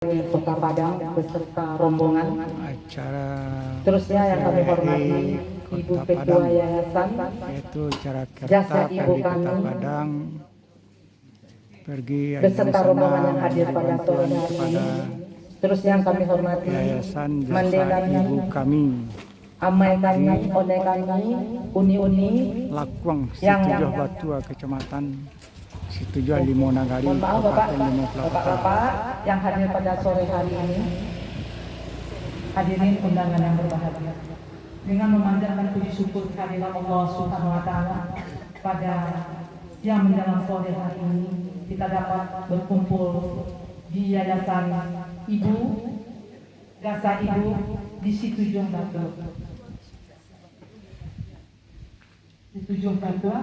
Kota Padang beserta rombongan. Acara Terusnya yang kami hormati Ibu Kota Ketua Padang, Yayasan yaitu acara Jasa kerta Ibu pergi Kota kami Padang, pergi beserta sana rombongan yang hadir pada sore bantuan hari kepada ini. Terus yang kami hormati Yayasan Jasa Mandenani, Ibu kami Amai kami, One kami, Uni-uni Lakwang, yang Situjoh Batua, Kecamatan Situjoh Limonagari, mohon maaf Bapak, Kabupaten Limau Kota. Bapak-bapak yang hadir pada sore hari ini, hadirin undangan yang berbahagia, dengan memanjatkan puji syukur kehadiran Allah Subhanahu wa taala pada yang menjelang sore hari ini kita dapat berkumpul di Yayasan Ibu Jasa Ibu di Situjoh Batua. Situjoh Batua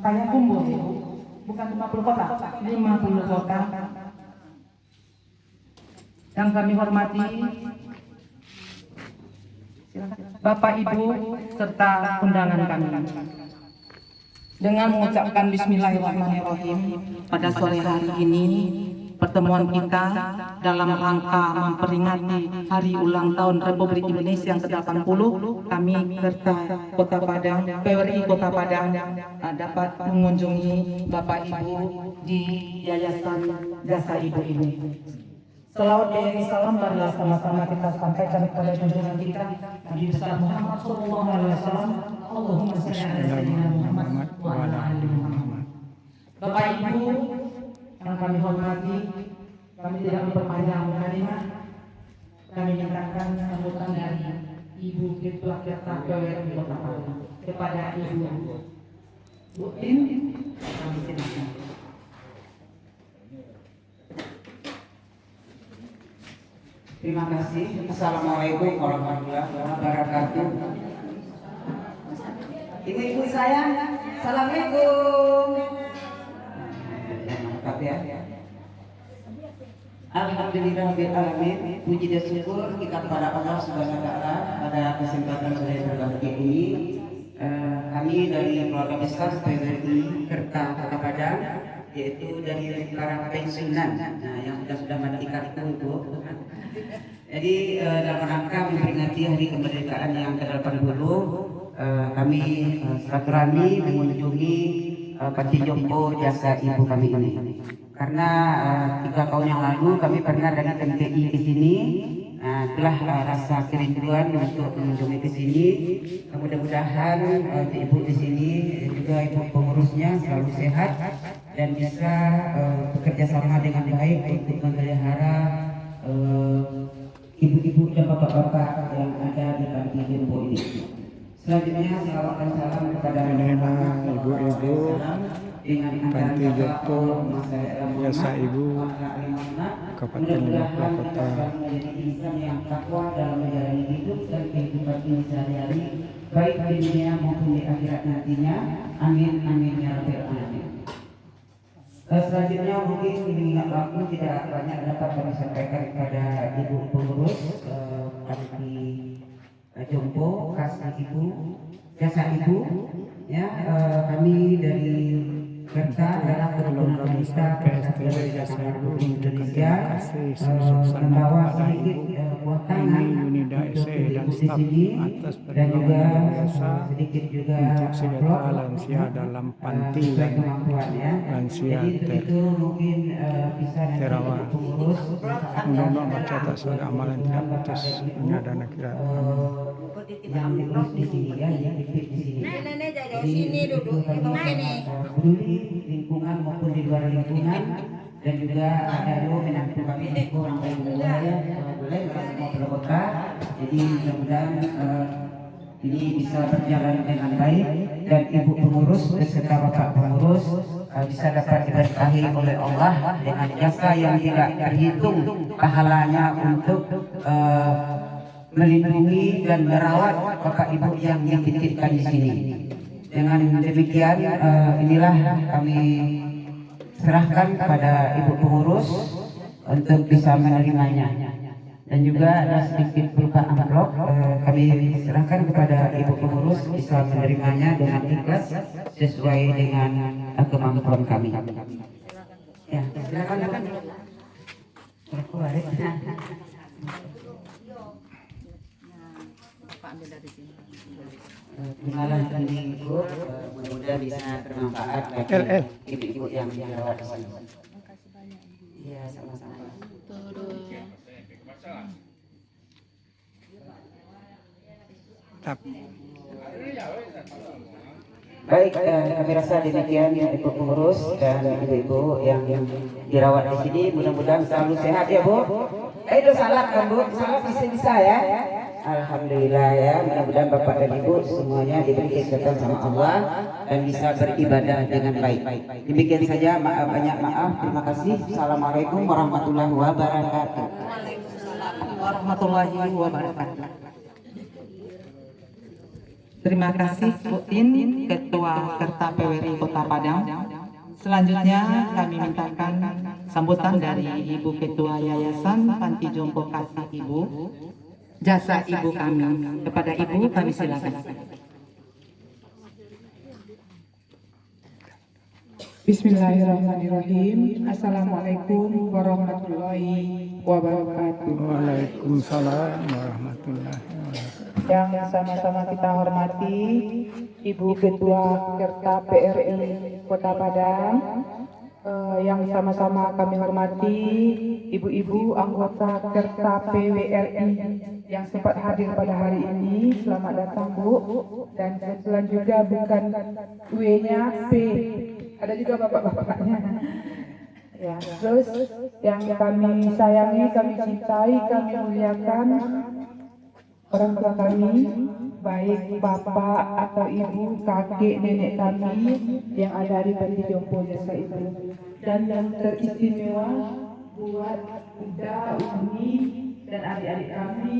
kayak kumpul Ibu. Bukan 50 kota, 50 kota. Yang kami hormati Bapak Ibu serta undangan kami. Dengan mengucapkan Bismillahirrahmanirrahim, pada sore hari ini pertemuan kita dalam rangka memperingati Hari Ulang Tahun Republik Indonesia yang ke-80, kami Kerta Kota Padang, PWRI Kota Padang dapat mengunjungi Bapak Ibu di Yayasan Jasa Ibu ini. Selawat dan salam marilah sama-sama kita sampaikan kepada junjungan kita Nabi besar Muhammad sallallahu alaihi wasallam. Allahumma shalli ala sayyidina Muhammad wa ala ali Muhammad. Bapak Ibu yang kami hormati, kami tidak memperpanjang kalimat. Kami mintakan sambutan dari Ibu Ketua PWRI Kota Padang kepada Ibu Butin, kami silakan. Terima kasih. Assalamualaikum warahmatullahi wabarakatuh. Ibu-ibu sayang, assalamualaikum. Mantap ya. Alhamdulillahirobbilalamin. Puji dan syukur kita kepada Allah Subhanahu wa taala pada kesempatan sore berbahagia ini. Kami dari keluarga besar PWRI Kerta Kota Padang, yaitu dari para pensiunan yang sudah mati kartu itu. Jadi dalam rangka memperingati hari kemerdekaan yang ke-80, kami silaturahmi mengunjungi Panti Jompo Jasa Ibu kami ini. Karena 3 tahun yang lalu kami pernah dari MTI ke sini, telah rasa kerinduan untuk mengunjungi ke sini. Mudah-mudahan ibu di sini juga ibu pengurusnya selalu sehat dan bisa bekerja sama dengan baik untuk memelihara ibu-ibu dan bapak-bapak yang ada di Panti Jompo ini. Selanjutnya salawat dan salam kepada ibu-ibu Panti Jompo Jasa Ibu Kabupaten Limau Kota. Menjadi insan yang takwa dalam menjalani hidup dan kehidupan ini sehari-hari, baik di dunia maupun di akhirat nantinya. Amin amin ya rabbal alamin. Selanjutnya mungkin mengingat waktu tidak banyak dapat kami sampaikan kepada ibu pengurus Panti Jompo Jasa Ibu ya. Kami dari Kerta adalah kebetulan kita PSTW Jasa Ibu Indonesia membawa membawa sedikit sedikit buah tangan ini Unida untuk SE ibu dan di staf sini, atas dan juga perjuangan biasa sedikit juga untuk sejahtera amplop, lansia dalam panti sesuai dan kemampuan ya. lansia Jadi untuk itu mungkin bisa nanti Terawa. ibu pengurus Undang-undang baca tak sebagai amalan tidak putus dunia dan akhirat. yang ditulis di sini ya, yang ditulis di sini. Nenek jaga Jadi sini duduk di bawah sini. peduli lingkungan maupun di luar lingkungan, dan juga ada lo menantu kami itu orang paling muda ya, boleh mau berkota. Jadi mudah-mudahan ini bisa berjalan dengan baik dan ibu pengurus beserta bapak pengurus bisa dapat diberkahi oleh Allah dengan jasa yang tidak terhitung pahalanya untuk melindungi dan merawat bapak ibu yang dititipkan di sini. Dengan demikian inilah kami serahkan kepada ibu pengurus untuk bisa menerimanya. Dan juga ada sedikit berupa amplop kami serahkan kepada ibu pengurus bisa menerimanya dengan ikhlas sesuai dengan kemampuan kami. Ya, silakan. Terima kasih Ibu, mudah-mudahan bisa bermanfaat bagi LL. ibu-ibu yang dirawat di sini. Iya, sama-sama. Tap. Baik, kami rasa demikian Ibu pengurus dan ibu-ibu yang dirawat di sini, mudah-mudahan selalu sehat ya Bu. Itu salat kan Bu, salat bisa ya. Alhamdulillah ya, mudah-mudahan Bapak dan Ibu semuanya diberi kesehatan sama Allah dan bisa beribadah dengan baik. Demikian saja, banyak maaf, terima kasih. Assalamualaikum warahmatullahi wabarakatuh. Warahmatullahi wabarakatuh. Terima kasih Bu Tin, Ketua Kerta PWRI Kota Padang. Selanjutnya kami mintakan sambutan dari Ibu Ketua Yayasan Panti Jompo Kasih Ibu, jasa Ibu kami. Kepada Ibu kami silakan. Bismillahirrahmanirrahim. Assalamualaikum warahmatullahi wabarakatuh. Waalaikumsalam warahmatullahi wabarakatuh. Yang sama-sama kita hormati Ibu Ketua Kerta PRI Kota Padang, yang sama-sama kami hormati ibu-ibu anggota Kerta PWRI yang sempat hadir pada hari ini. Selamat datang Bu. Dan kebetulan juga bukan W-nya P, ada juga bapak-bapaknya. Ya, terus yang kami sayangi, kami cintai, kami muliakan orang tua kami, baik bapak atau ibu, kakek, nenek kami yang ada di Panti Jompo Jasa Ibu. Dan yang teristimewa buat Bunda, Umi, dan adik-adik kami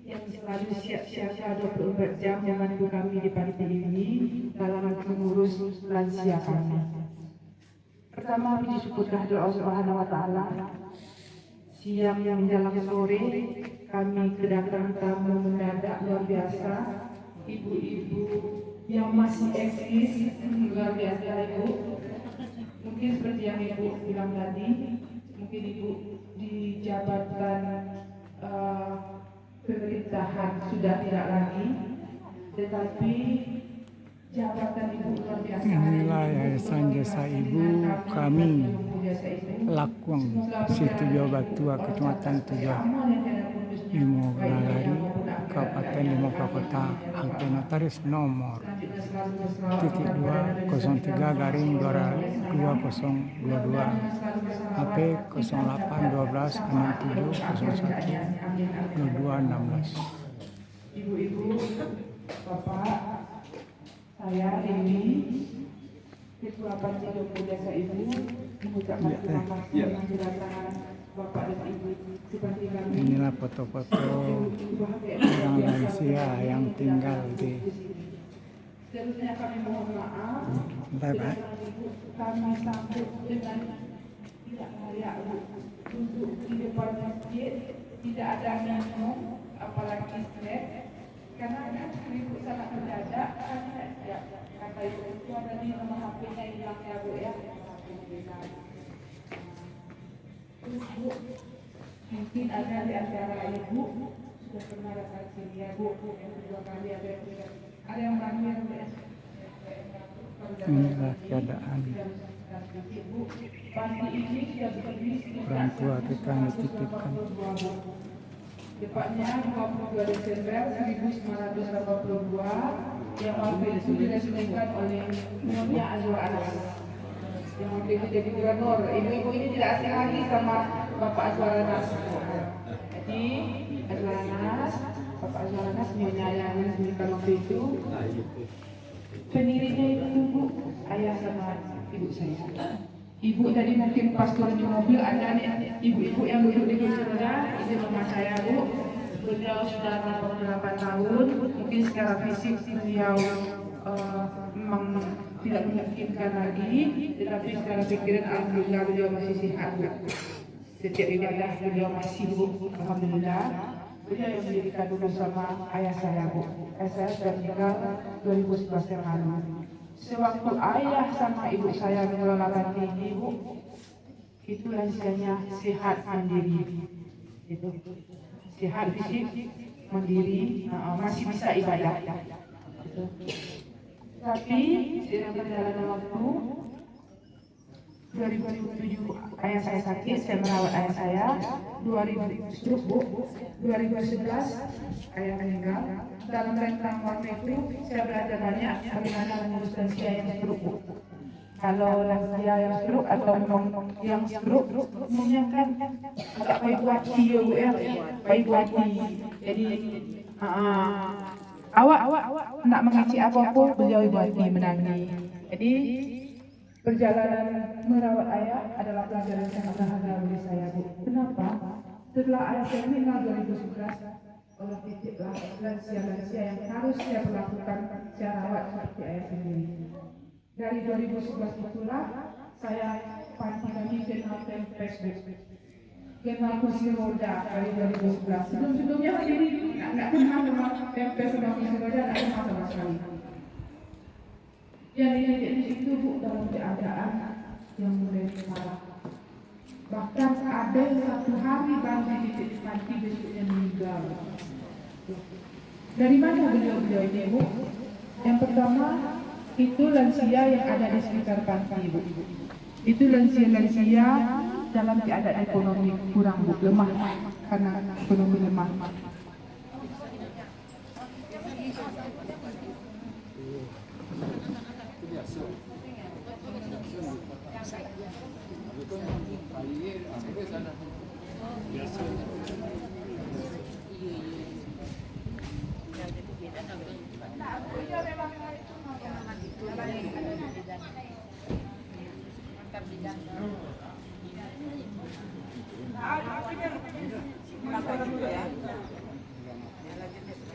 yang selalu siap-siaga 24 jam membantu kami di panti ini dalam mengurus lansia kami. Pertama, puji syukur kehadirat Allah Subhanahu wa Ta'ala. Siang yang menjelang sore kami kedatangan tamu mendadak luar biasa, ibu-ibu yang masih eksis, luar biasa Ibu. Mungkin seperti yang Ibu bilang tadi, mungkin Ibu di jabatan pemerintahan sudah tidak lagi, tetapi jabatan Ibu luar biasa. Inilah Yayasan Jasa Ibu kami, Lakwang, Situ Jawa Batua, Kecamatan Tujuh, Limo Nagari, Kabupaten Lima Kota, Akte Notaris nomor /03/2022 HP 081267012216. Ibu-ibu, bapak, saya Dewi, Ketua Panti Jompo Jasa Ibu, mengucapkan terima kasih yang kedatangan Bapak dan Ibu seperti kami. Inilah foto-foto orang lansia yang tinggal di Seterusnya kami mohon maaf. Bye-bye. Kami sambut dengan tidak layak duduk di depan masjid, tidak ada minum, apalagi snack. Karena Ibu sangat mendadak, karena ya, kata Ibu itu ada di nomor HP-nya hilang ya Bu ya. Terus Bu, mungkin ada di antara Ibu sudah pernah datang sini ya Bu, yang kedua kali ada yang baru ya Bu ya. Inilah keadaan Panti ini sudah berdiri orang tua kita yang dititipkan. Tepatnya 22 Desember 1982 yang waktu itu diresmikan oleh Nyonya Azwar Anas yang waktu itu jadi gubernur. Ibu-ibu ini tidak asing lagi sama Bapak Azwar Anas. Jadi Azwar Anas, Bapak Azwar Anas, Nyonya yang diresmikan waktu itu. Pendirinya itu Bu, ayah sama ibu saya. Ibu tadi mungkin pas turun di mobil ada nih ibu-ibu yang duduk di kursi roda, ini mama saya Bu. Beliau sudah 88 tahun, mungkin secara fisik beliau memang tidak memungkinkan lagi, tetapi secara pikiran alhamdulillah beliau masih sehat Bu. Setiap ibadah beliau masih Bu, alhamdulillah. Beliau yang mendirikan dulu sama ayah saya Bu. Ayah saya sudah meninggal 2011 yang lalu. Sewaktu ayah sama ibu saya mengelola panti ini Bu, itu lansianya sehat mandiri, itu sehat fisik mandiri, masih bisa ibadah. Gitu. Tapi seiring berjalannya waktu, 2007 ayah saya sakit, saya merawat ayah saya. 2011 ayah meninggal. Dalam rentang waktu itu saya belajar banyak bagaimana mengurus lansia yang stroke. Kalau lansia yang stroke atau yang stroke umumnya kan agak baik hati ya Bu ya, baik hati. Jadi awak nak mengecek apa-apa beliau ibu hati menangis. Jadi perjalanan merawat ayah adalah pelajaran yang sangat berharga bagi saya, Bu. Kenapa? Setelah ayah saya meninggal 2011, Allah titiplah lansia-lansia yang harus saya perlakukan, saya rawat seperti ayah sendiri. Dari 2011 itulah saya panti kami kenal Facebook, kenal kursi roda dari 2011. Sebelum-sebelumnya sendiri nggak kenal sama Facebook dan kursi roda, nggak kenal sama sekali. Yang ini itu Bu dalam keadaan yang mulai parah. Bahkan ada yang satu hari baru di panti besoknya meninggal. Dari mana beliau-beliau ini Bu? Yang pertama itu lansia yang ada di sekitar panti Bu. Itu lansia-lansia dalam keadaan ekonomi kurang Bu, lemah karena ekonomi lemah.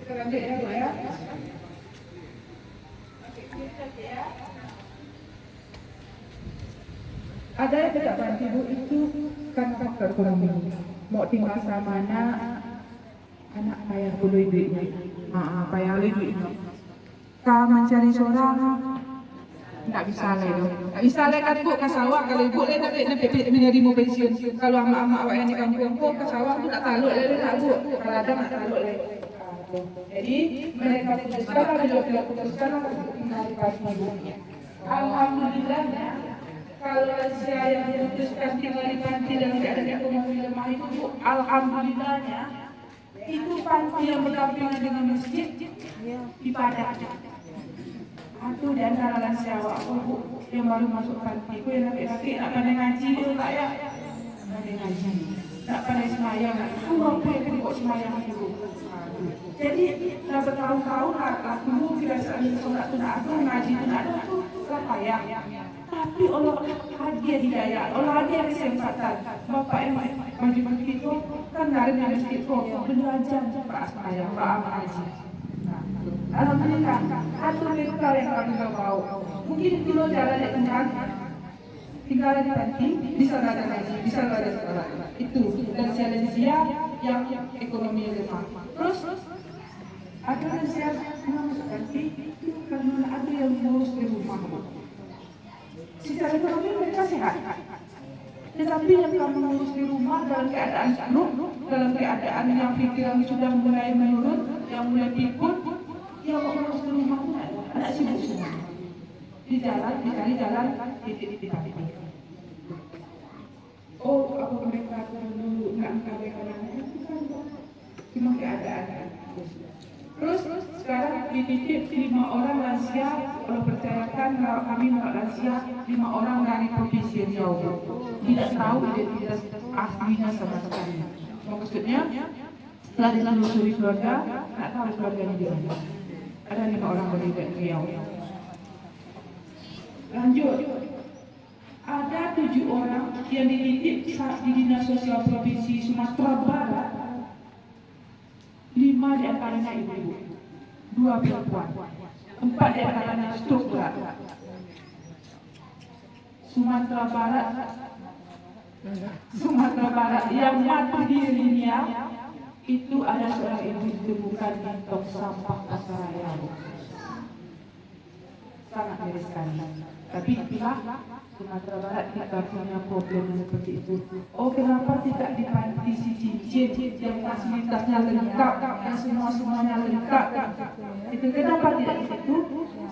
Lanjut ya Bu ya. Ada yang tidak bantu Bu itu kan faktor ekonomi. Mau tinggal sama anak payah bulu duitnya. Payah bulu duitnya. Kalau mencari seorang tak bisa lah itu. Tak bisa lah kan Bu ke sawah, kalau ibu lah nak menerima pensiun. Kalau amak-amak awak yang di kampung ke sawah tu tak talut lah tak Bu. Kalau ada tak talut lah. Jadi mereka putuskan bila putuskan untuk tinggal di panti Bu. Alhamdulillahnya kalau lansia yang diputuskan tinggal di panti dalam keadaan ekonomi lemah itu Bu, alhamdulillahnya itu panti yang berdampingan dengan masjid ibadah. Itu di antara lansia awak Bu yang baru masuk panti. Aku yang laki-laki nak pandai ngaji tu tak ya? Pandai ngaji. Nak pandai semayang, nak tahu apa yang kena buat semayang itu. Jadi dah bertahun-tahun lah dulu kebiasaan solat tu nak ada, ngaji tu nak ada tu lah payah. Tapi Allah hadiah hidayah, Allah hadiah kesempatan. Bapak yang maju masjid tu kan dari masjid tu belajar Pak semayang, Pak ngaji. Alhamdulillah, satu mereka yang kami bawa. Mungkin dulu jalan yang kenyang, tinggal di panti, bisa ada ngaji, bisa ada sekolah. Itu dan lansia yang ekonomi lemah. Terus ada lansia yang masuk panti, karena ada yang ngurus di rumah. Secara ekonomi mereka sehat. Tetapi yang kami ngurus di rumah dalam keadaan stroke, dalam keadaan yang pikiran sudah mulai menurun, yang mulai pikun, yang mau ngurus di rumah itu ada sibuk semua. Di jalan, dicari jalan, titik-titik. Oh, apa mereka dulu nak kawin-kawin itu kan cuma keadaan. Terus sekarang dititip 5 orang lansia. Kalau percayakan kalau kami merawat lansia 5 orang dari provinsi Riau. Tidak tahu identitas aslinya sama sekali. Maksudnya setelah ditelusuri keluarga, tak tahu keluarganya di mana. Ada 5 orang dari Riau. Lanjut. Ada 7 orang yang dititip saat di Dinas Sosial Provinsi Sumatera Barat. 5 di antaranya ibu-ibu, 2 perempuan, 4 di antaranya stroke berat. Sumatera Barat yang mati di Riau itu ada seorang ibu ditemukan di tong sampah Pasaraya. Sangat miris sekali. Tapi itulah Sumatera Barat kita punya problem seperti itu. Oh, kenapa tidak di panti si cincin yang fasilitasnya lengkap, yang semuanya lengkap? Itu kenapa tidak di situ?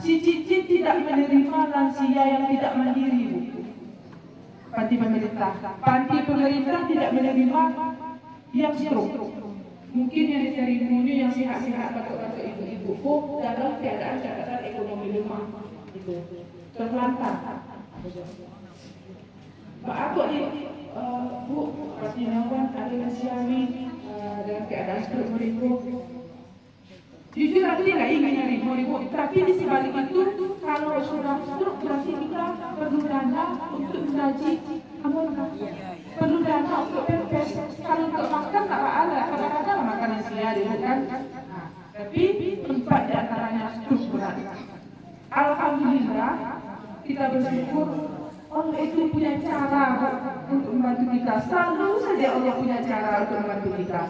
Si cincin tidak menerima lansia yang tidak mandiri, Bu. Panti pemerintah tidak menerima yang stroke. Mungkin yang diterimanya yang sehat-sehat batuk-batuk ibu-ibu dalam keadaan catatan ekonomi lemah, itu terlantar. Mbak aku ni, Bu, Patinawan ada nasiami dalam keadaan stroke mereka. Jujur aku tidak ingin nyari ibu, tapi di sebalik itu kalau sudah stroke berarti kita perlu dana untuk mengaji amal. Perlu dana untuk pempes. Kalau untuk makan tak ada, kadang-kadang makanan siar kan. Tapi 4 di antaranya stroke berat. Alhamdulillah kita bersyukur Allah itu punya cara untuk membantu kita. Selalu saja Allah punya cara untuk membantu kita.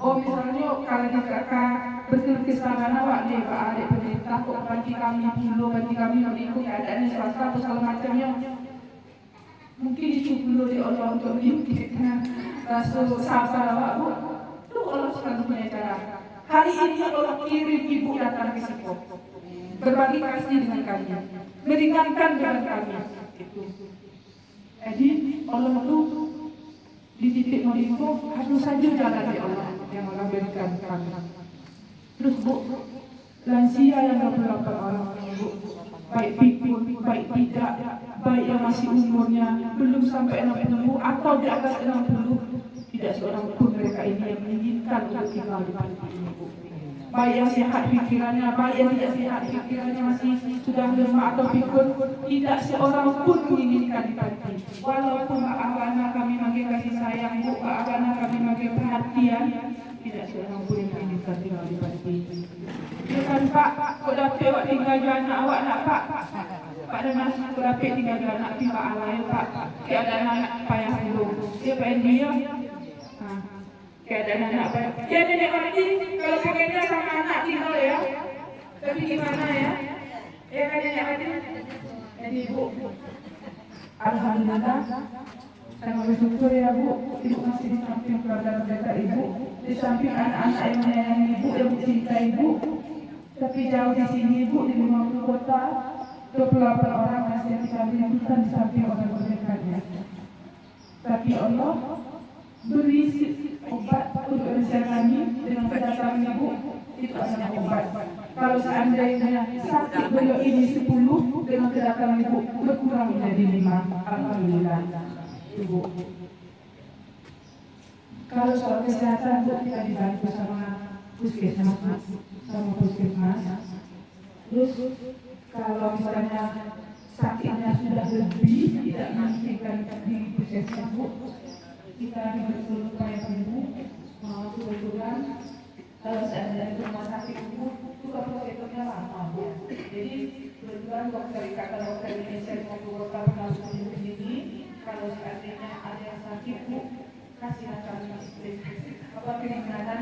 Oh misalnya kalau di kakak berkeluh kesalahan awak ni Pak adik pemerintah kok bagi kami dulu, bagi kami mengikut keadaan swasta atau segala macamnya. Mungkin itu perlu di Allah untuk menyingkirkan rasa sabar awak, Bu. Itu Allah selalu punya cara. Hari ini Allah kirim ibu datang ke sini, berbagi kasih dengan kami, meringankan beban kami. Itu. Jadi Allah itu di titik itu harus saja jalan di Allah yang Allah berikan kami. Terus Bu, lansia yang 28 orang, Bu, baik pikun, baik tidak, baik yang masih umurnya belum sampai 60 atau di atas 60, tidak seorang pun mereka ini yang menginginkan untuk tinggal di panti ini, Bu. Baik yang sehat pikirannya, baik yang tidak sehat pikirannya masih sudah lemah atau pikun, tidak seorang pun menginginkan di panti. Walaupun anak-anak kami makin kasih sayang, Bu, anak-anak kami makin perhatian, tidak seorang pun yang menginginkan tinggal di panti. Ya kan Pak, kok dapat awak tinggal dengan anak awak nak Pak? Pak dan Mas, kok dapat tinggal dengan anak Pak alai Pak? Keadaan anak payah dulu. Dia pengen dia. Keadaan anak payah. Ya nenek mati, kalau pengennya sama anak tinggal ya. Tapi gimana ya? Ya kan nenek mati. Jadi Bu, alhamdulillah. Saya bersyukur ya Bu, Ibu masih di samping keluarga mereka Ibu, di samping anak-anak yang menyayangi Ibu, yang mencintai Ibu. Tapi jauh di sini Ibu, di 50 kota, 28 orang masih kita bukan di samping orang terdekatnya. Tapi Allah beri obat untuk usia kami dengan kedatangan Ibu, itu adalah obat. Kalau seandainya sakit beliau ini 10, dengan kedatangan Ibu berkurang menjadi 5. Alhamdulillah. Ibu. Kalau soal kesehatan Bu, kita dibantu sama puskesmas, Terus kalau misalnya sakitnya sudah lebih tidak memungkinkan di puskesmas Bu, kita diberi upaya Ibu mau kebetulan kalau seandainya di rumah sakit Ibu itu prosedurnya lama Bu. Jadi kebetulan dokter Ikatan Dokter Indonesia di Kota Pekanbaru ini kalau seandainya ada yang sakit Bu, kasih kami apa keringanan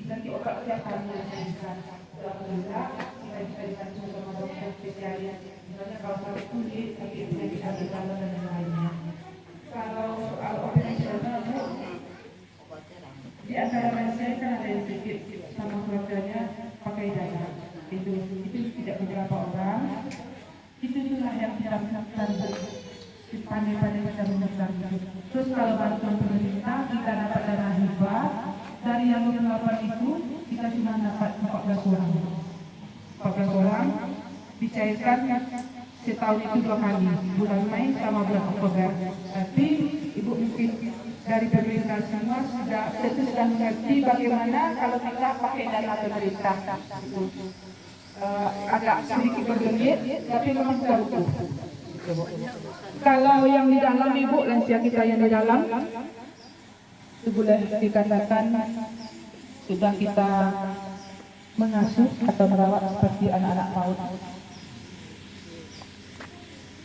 nanti obat tiap hari yang diberikan. Alhamdulillah kita bisa dibantu sama dokter spesialis. Misalnya kalau sakit kulit, sakit penyakit hati dan lainnya. Kalau soal operasional Bu, di antara saya kan ada yang sakit sama keluarganya pakai dana. Itu tidak beberapa orang. Itulah yang kita lakukan. Pandai-pandai kita menyebar. Terus kalau bantuan pemerintah kita dapat dana hibah dari yang 28 itu kita cuma dapat 14 orang. 14 orang dicairkan setahun itu 2 kali, bulan Mei sama bulan Oktober. Tapi Ibu mungkin dari pemerintah semua sudah mengerti bagaimana kalau kita pakai dana pemerintah. Agak sedikit berbelit, tapi memang sudah utuh. Kalau yang di dalam Ibu, lansia kita yang di dalam itu boleh dikatakan sudah kita mengasuh atau merawat seperti anak-anak PAUD.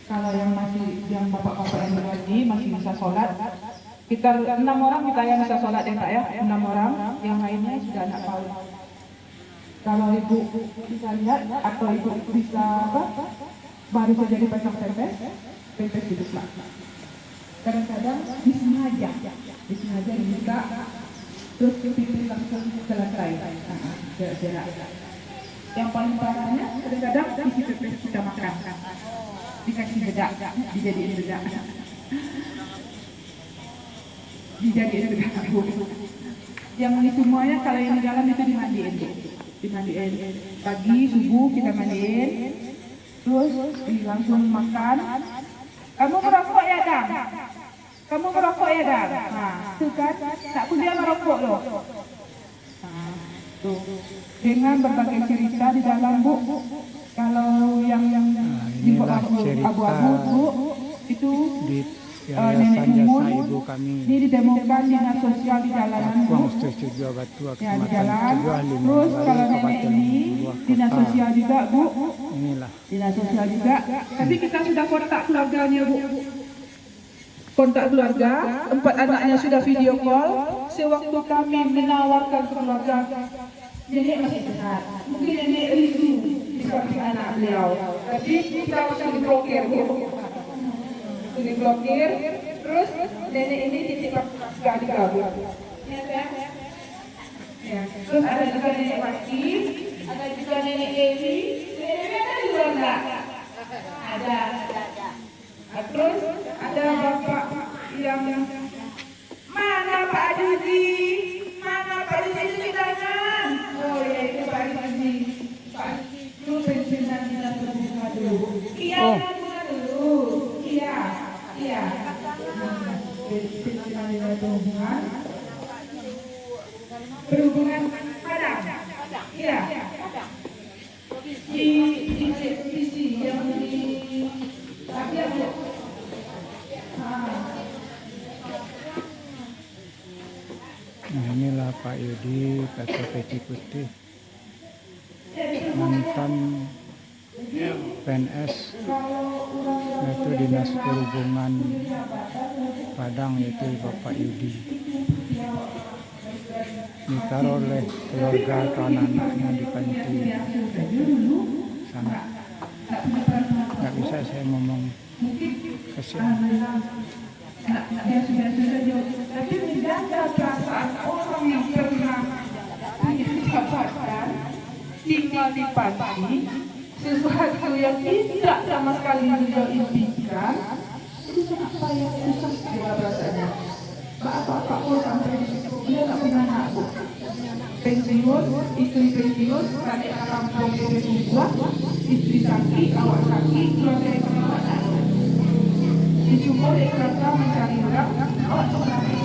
Kalau yang bapak-bapak yang bergaji masih bisa sholat, kita 6 orang kita yang bisa sholat ya Pak ya, 6 orang, yang lainnya sudah anak PAUD. Kalau Ibu bisa lihat atau Ibu bisa baru saja dipasang pempes, pempes duduk Pak. Kadang-kadang disengaja dibuka, terus pipis langsung selesai. Gerak. Yang paling parahnya kadang-kadang isi pempes kita makan, dikasih bedak, dijadiin bedak. Yang ini semuanya kalau yang di dalam itu dimandiin. Pagi subuh kita mandiin, terus langsung makan. Kamu merokok ya Dang? Nah, itu kan tak pun dia merokok loh. Nah, tuh. Dengan berbagai cerita di dalam Bu. Kalau yang di abu-abu Bu itu Di nenek Yayasan umur Jasa Ibu kami. ini didemokan dinas sosial di jalanan Bu. Kuang Setuju Batua Ya di Kecamatan jalan. Teguh Lima Terus Bali, kalau nenek Kabupaten ini Buah dinas Kota. sosial juga Bu. Inilah Dinas sosial juga. Tapi kita sudah kontak keluarganya Bu. Kontak keluarga, 4 anaknya sudah video call. Sewaktu kami menawarkan ke keluarga, nenek masih sehat. Mungkin nenek rindu di samping anak beliau. Tapi kita harus diblokir Bu. Diblokir. Terus nenek ini dititip ke adik Bu. Ya. Terus ada juga nenek Maki, ada juga nenek Evi. Nenek ada juga enggak? Ada. Terus ada bapak yang mana Pak Aduzi? Mana Pak Aduzi cuci tangan? Oh ya itu Pak Aduzi. Pak Aduzi itu pensiunan dinas perhubungan dulu. Iya dulu. Iya. Pensiunan dinas perhubungan. Perhubungan Padang. Iya. Di yang di Nah, inilah Pak Yudi KTP Putih, mantan PNS yaitu Dinas Perhubungan Padang, yaitu Bapak Yudi. Ditaruh oleh keluarga atau anak-anaknya di panti. Sangat nggak bisa saya ngomong kasihan. Tapi menjaga perasaan orang yang pernah didapatkan tinggal di panti, sesuatu yang tidak sama sekali beliau impikan, itu sangat payah, susah juga rasanya. Bapak pun sampai di situ, dia nggak punya anak Bu. Pensiun, istri pensiun, balik ke kampung kedua, istri sakit, awak sakit, keluarga yang keluarga. Dijumpai keluarga mencari orang, awak tuh tak ada.